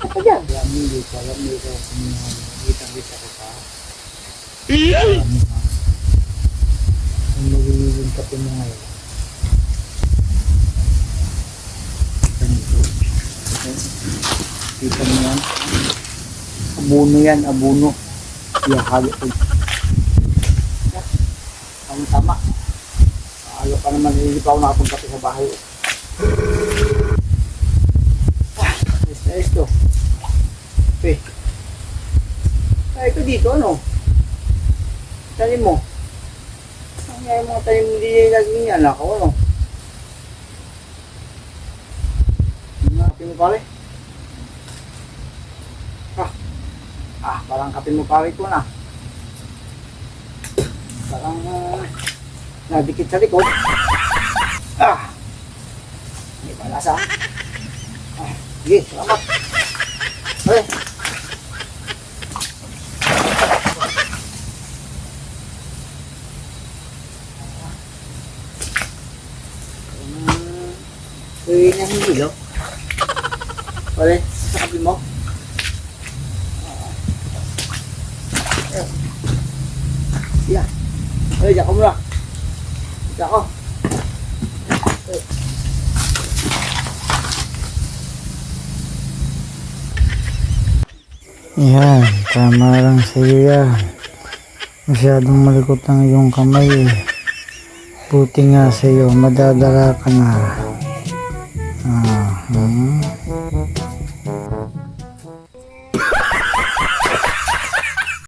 Ito dyan. Lamig, palamig ako kumihan. Kita-kita ko pa. Ang magiging kape mo ngayon. Ganito. Kita mo yan. Abuno yan, abuno. Ihalo ko. Ang tama. Ayaw pa naman, hindi pa ako nakapunta sa bahay. Ayos na ayos to. Okay. Ito dito, ano? Tanim mo. Ang ngayon mga tanim mo, hindi naging yan. Ako, ano? Kapin mo pare. Parang kapin mo pare ko na. Parang nadikit sa likod. Hindi pa lasa. Sige, salamat. Okay. Uy, nahihilo. Pare, sa kapin mo. Yan. Ay, diyan ka muna. Diyan ako. Yan, tama lang sa'yo yan. Masyadong malikot ang iyong kamay eh. Buti nga sa'yo, madadala ka na.